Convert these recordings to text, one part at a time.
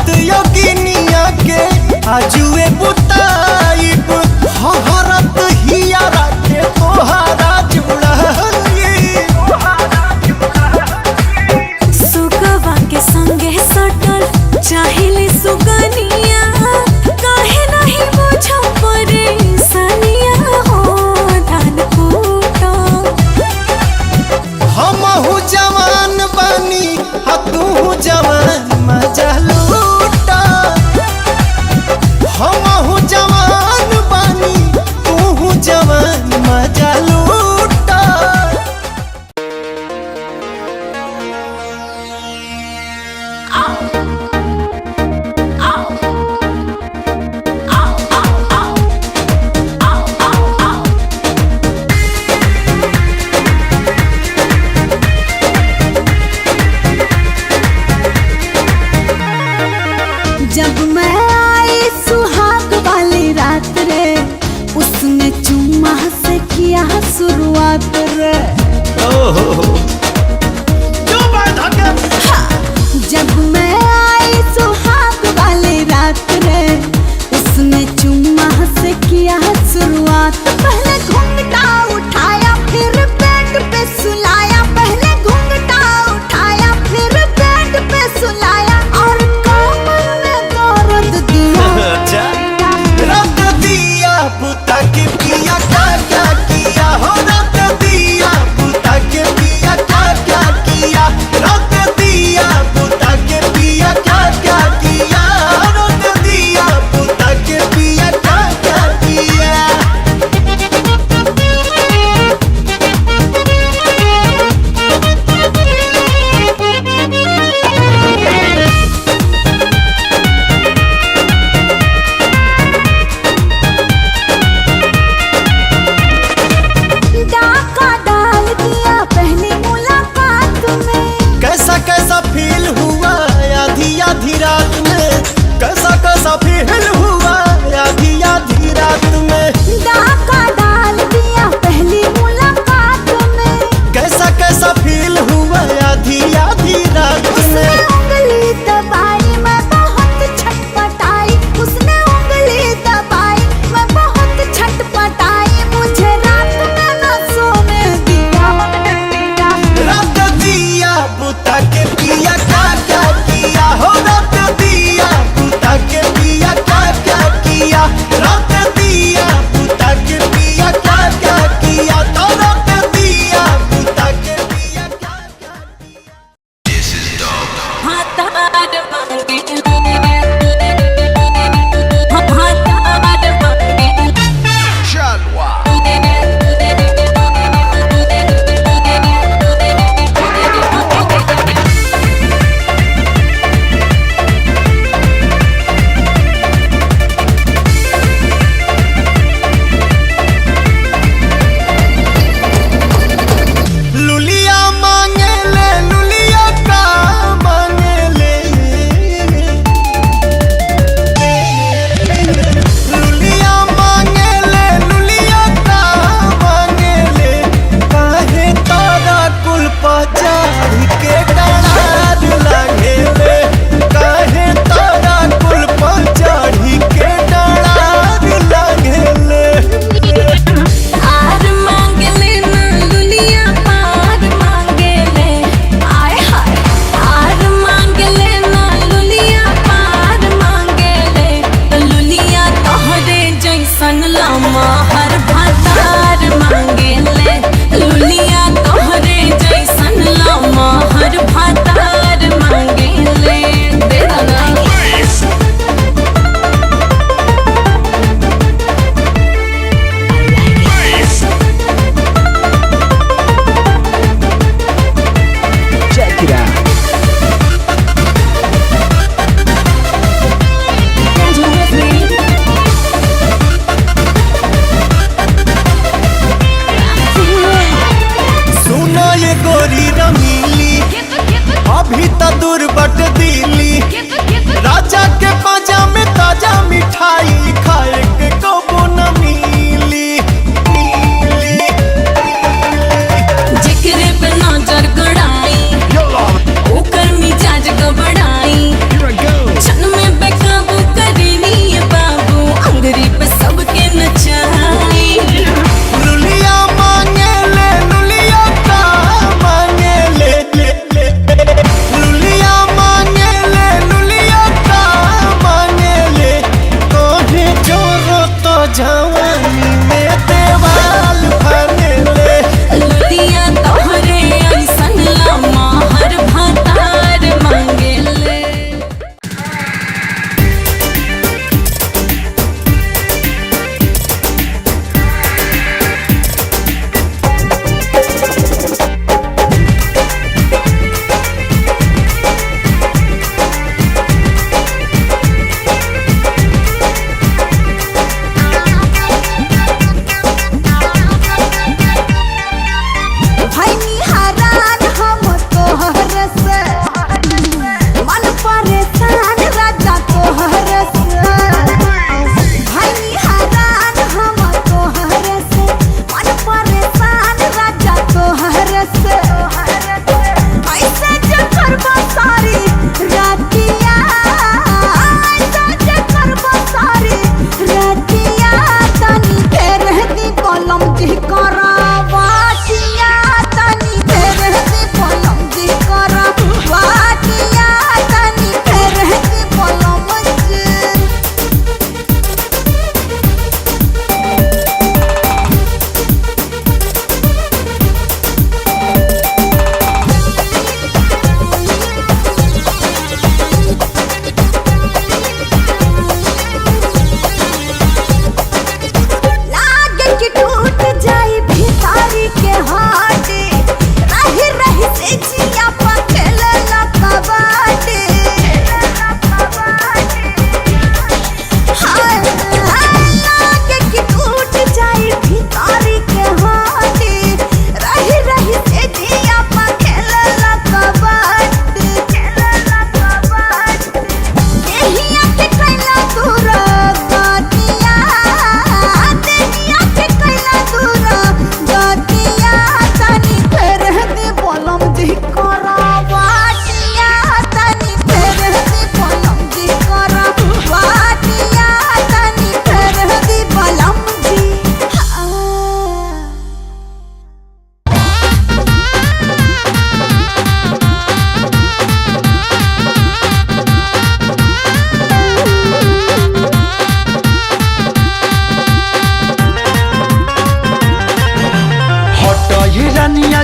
भक्त योगिनिया के आजुए बुताइब हरत हियारा के तोहारा जुड़ाई। सुगवा के संगे सटल चाहिले सुगनिया काहे नहीं बुझो परेशानिया हो धान कूटा। हमहू जवान बानी तू जवान मजा लूटा। हमहू जवान बानी तू जवान मजा लूटा। जब मैं आई सुहाग वाली रात रे उसने चुम्मा से किया शुरुआत रे। जब मैं आई सुहाग वाली रात रे उसने चुम्मा से किया शुरुआत। पहले घूंघटा उठाया फिर बेड पे सुलाया। पहले घूंघटा उठाया फिर बेड पे सुलाया और कमर में दर्द दिया। रत दिया बुता के पिया क्या किया हो। रत दिया बुता के पिया क्या किया। रत दिया बुता के पिया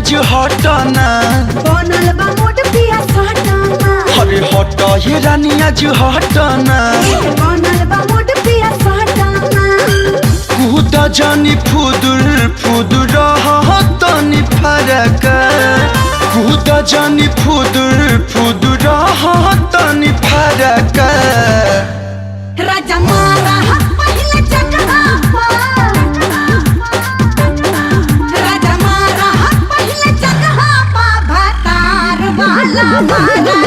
आज हटना बनल बा मोट पिया सटाना अरे हट ये रानी आज हटना बनल बा मोट पिया सटाना कूद जानी फुदुर फुदुर तनी फरक कूद जानी फुदुर फुदुर तनी फरक राजा मारा पहले जगह राजा मारा पहले जगह भातार वाला मारा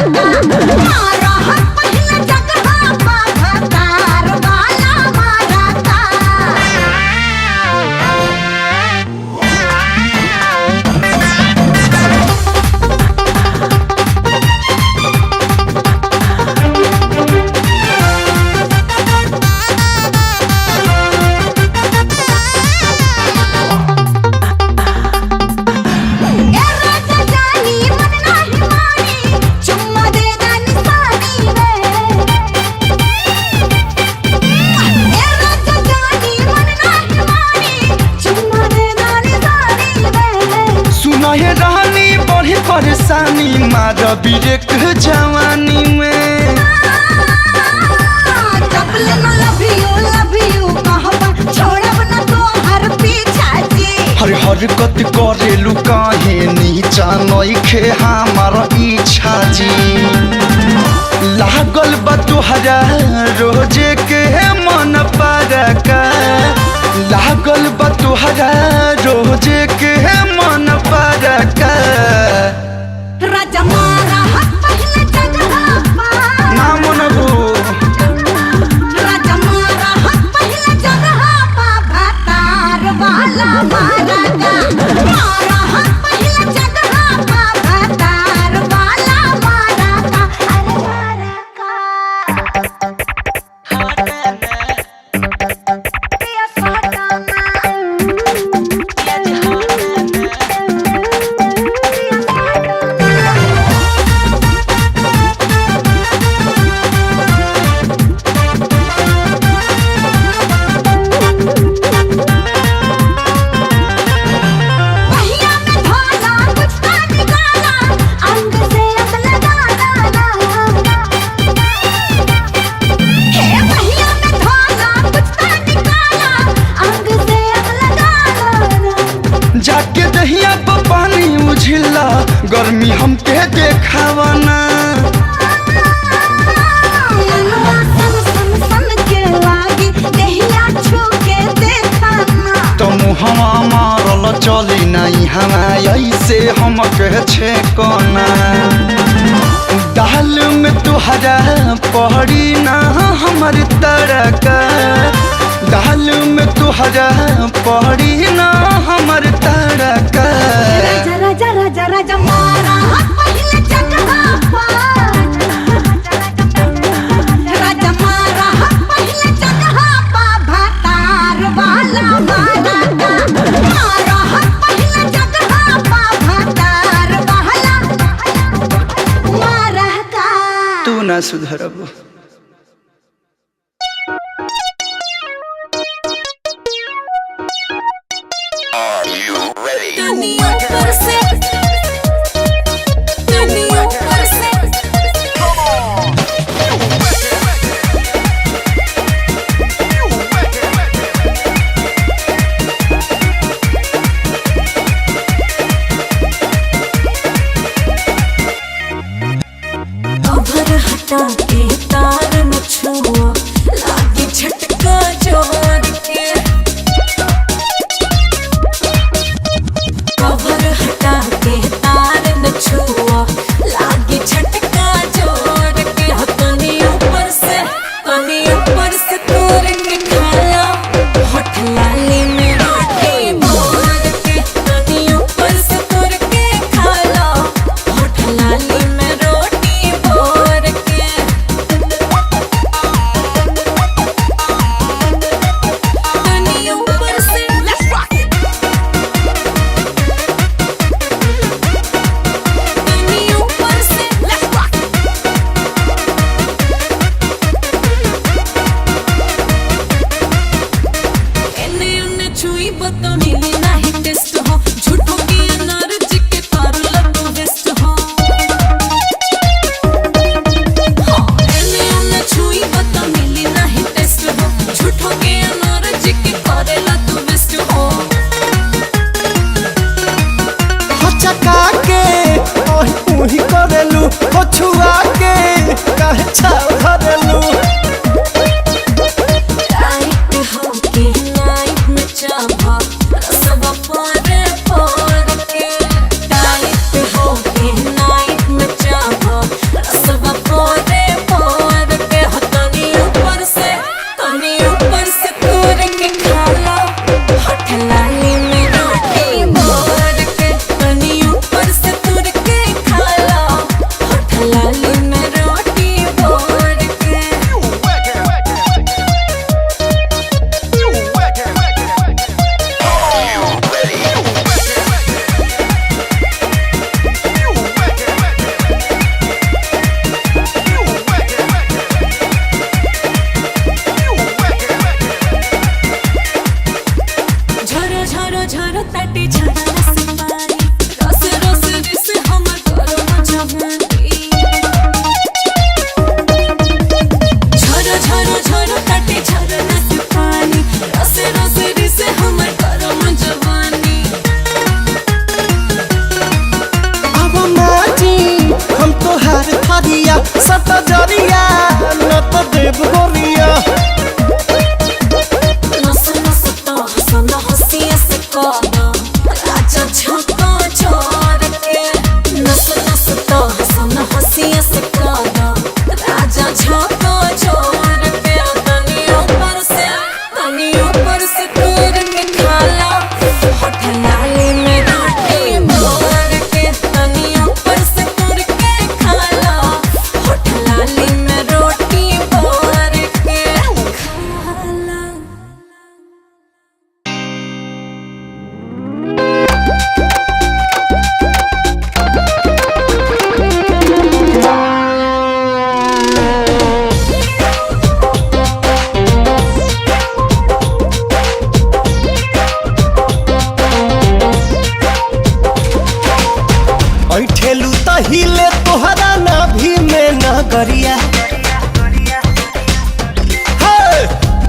पहले जगह भातार वाला मारा परेशानी मार बिरेक जवानी में हर हरकत करेलू काहे नीचा नइखे हमार इच्छा जी लागल बा तुहरा रोजे के मन परका लागल बा तुहरा रोजे के मन परका राजा मारा पहले जगह ना मनबू राजा मारा पहले जगह भातार वाला मारा पहले जगह भातार वाला मारा अरे मारा पिया सटाना जाके दहिया पर पानी उझिला गर्मी हमके देखावना तो मुहवा मारल चली नहीं हमा ऐसे हमके छेकना दाल में तुहरा पड़ी ना हमर तड़का दाल में तुहरा पड़ी ना हमर तड़का राजा राजा राजा राजा मारा पहले जगह राजा मारा पहले जगह भातार वाला मारा पहले जगह भातार वाला मारा का तू ना सुधरब हटा के तार न छुआ लागे झटका जोर के कवर हटा के तार न छुआ लागे झटका जोर के तनी ऊपर से तोड़ के खाला होठ लाली में रोटी भोर के तनी ऊपर से तोड़ के खाला होठ लाली में रोटी भोर के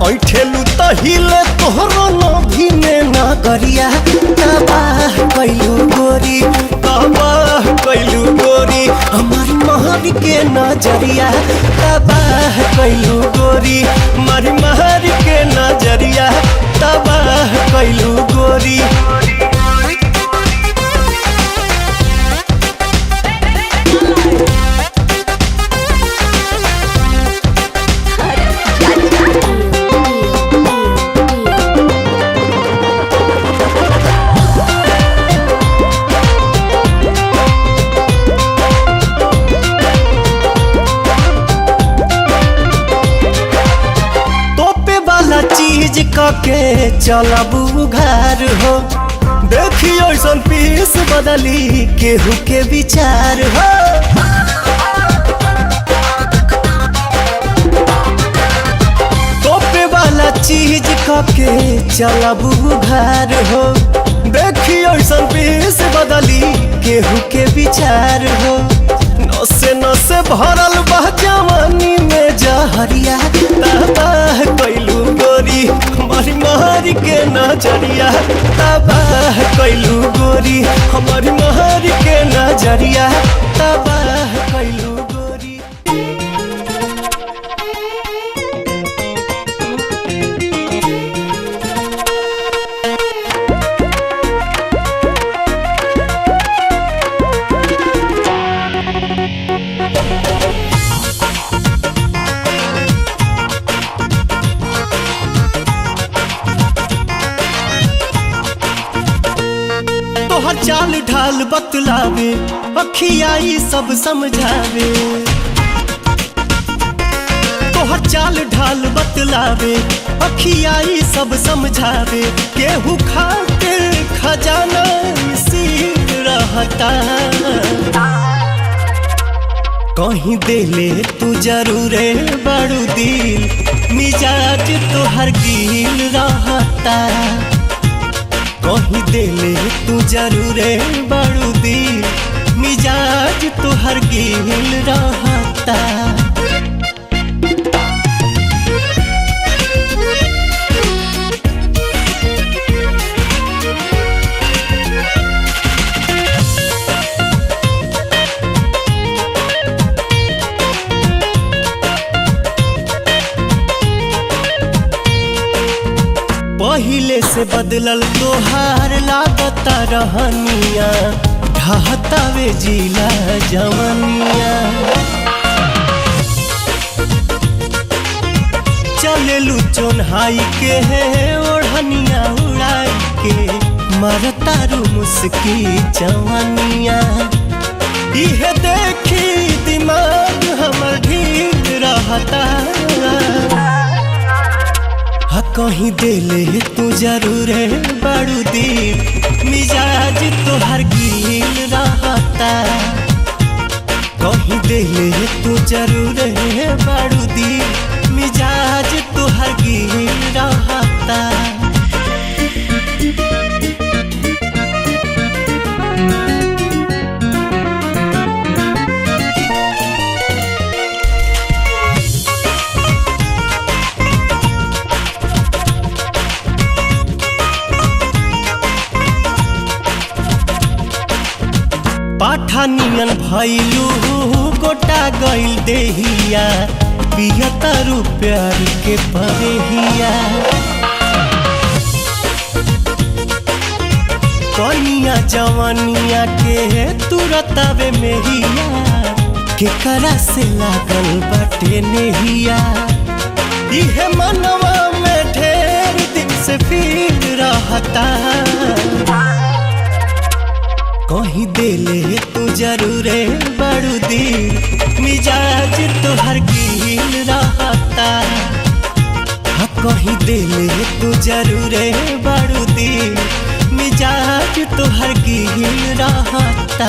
ऐठेलू तो हिले तोहरो नभी में नगरिया तबाह कैलू गोरी तबाह कैलू गोरी हमारी महर के नजरिया तबाह कैलू गोरी हमारी महर के नजरिया तबाह कैलू गोरी। चीज के चलबू घर हो देखियो ऐसन पीस बदली केहू के विचार हो तोपे वाला चीज के चलबू घर हो देखियो ऐसन पीस बदली केहू के विचार हो नसे नसे भरल बह जवानी में जहरिया तबाह कैलू गोरी हमारी महर के नजरिया तबाह कैलू गोरी हमारी महर के नजरिया तबाह कैलू गोरी। चाल ढाल बतलावे अखियाई सब समझावे तोहर चाल ढाल बतलावे अखियाई सब समझावे केहू खातिर खजाना सील रहता कहीं देले तू जरूरे बड़ू दिल मिजाज तोहर गिल रहता कहीं देले तू जरूरे बड़ू दिल मिजाज तोहर गिल रहता। पहिले से बदलल तोहार लागता रहनिया ढहतावे जिला जवनिया चलेलू चोन्हाई के है ओढ़निया उड़ाई के मरतारू मुस्की जवनिया इहे देखी दिमाग हमर ढील रहता कहीं देले तू जरूर बड़ू दिल मिजाज तोहर गिल रहता कहीं देले तू जरूर बड़ू दिल मिजाज तोहर गिल रहता। पाठानियन भैलू गोटा गइल देहिया पियतारू प्यार के परेहिया कनिया जवानिया के तुरतावे मेहिया केकरा से लागल बाटे नेहिया इहे मनवा में ढेर दिन से फील रहता कहीं देले तू जरूरे बड़ू दिल मिजाज तोहर गिल रहता कहीं देले तू जरूरे बड़ू दिल मिजाज तोहर गिल रहता।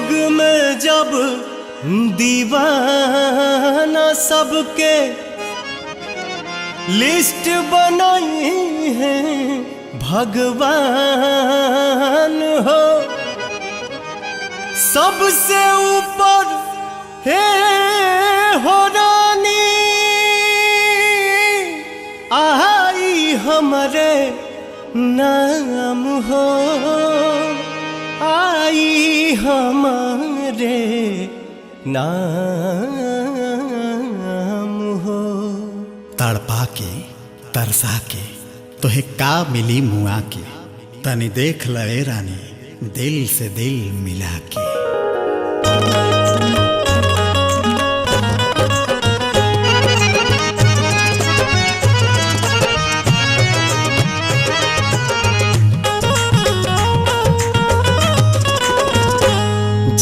युग में जब दीवाना सबके लिस्ट बनाई है भगवान हो, सबसे ऊपर है हो रानी आई हमारे नाम हो, आई हमारे नाम हो। तड़पा के तरसा के तोहे का मिली मुआ के, तनी देख ले रानी दिल से दिल मिला के।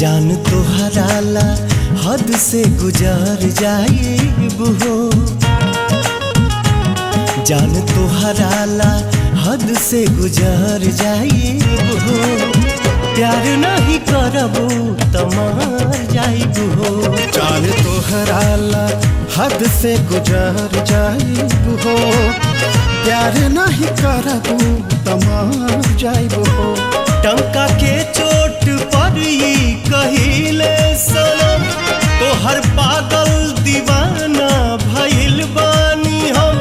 जान तो हराला हद से गुजार जाइब हो, जान तो हराला हद से गुजार जाइब हो, प्यार नहीं करबू त मर जाइब हो। जान तो हराला हद से गुजार जाइब हो, प्यार नहीं करबू त मर जाइब हो। टंका के चोट पर ही कहिले सनम, तो हर पागल दीवाना भइल बानी हम,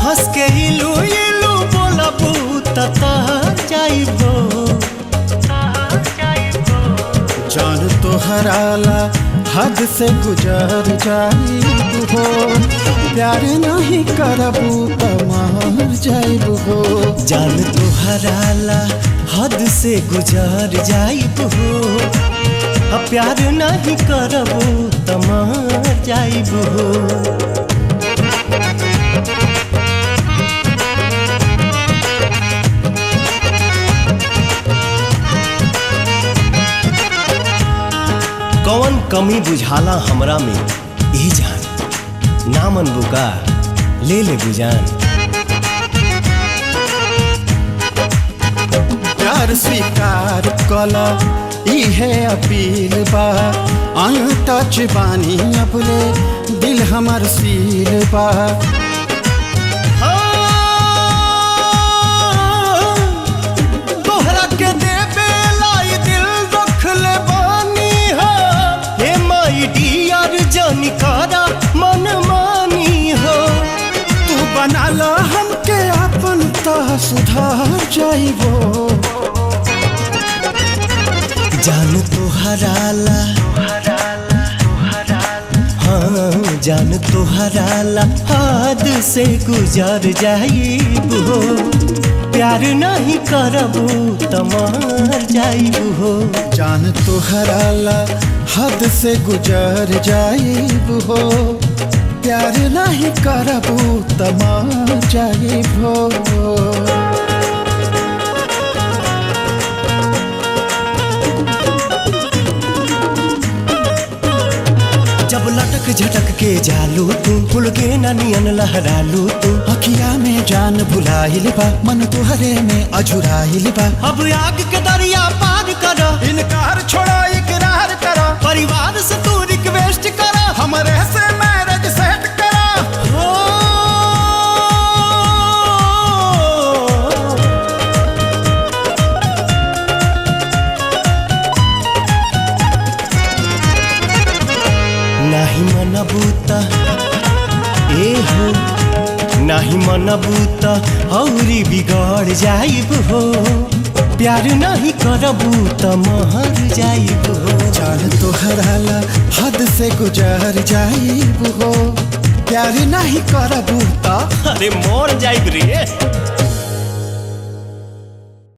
हंस के इलू इलू बोलबू त जाइबो। जान तो हराला हद से गुजार जाइब हो, प्यार नहीं करबू त मर जाइब हो। जान तो हराला हद से गुजार जाइब हो, प्यार नहीं करबू त मर जाइब हो। कौन कमी बुझाला हमरा में ए जान, नामन बुका ले ले बुजान। प्यार स्वीकार कला इहे अपील बा, टच बानी अपने दिल हमार सील बा। तोहरा के देवे लाई दिल रख ले बानी है, हे माई डियर जानी कारा मन मानी हो। तू बना ला हमके अपन ता सुधार जाइबो। जान तो हराला हाँ, जान तो हराला हद से गुजार जाइब हो, प्यार नहीं करबू त मर जाइब हो। जान तो हराला हद से गुजार जाइब हो, प्यार नहीं करबू त मर जाइब हो। जब लटक झटक के जालू तू, फुल के ननियन लहरालू तू, अखिया में जान भुलाइल बा, मन तुहरे में अझुराइल बा। अब आग के दरिया पार कर, इनकार छोड़ा इकरार करा, परिवार से तू रिक्वेस्ट कर, हमरे से मैरिज सेट करा। हो नहीं मनबूता ए हो, नहीं मनबूता औरी बिगड़ जाइब हो, प्यार नहीं करबू त मर जाइब हो। जान तो हराला हद से गुजार जाइब हो, प्यार नहीं करबू त अरे मर जाइब रे।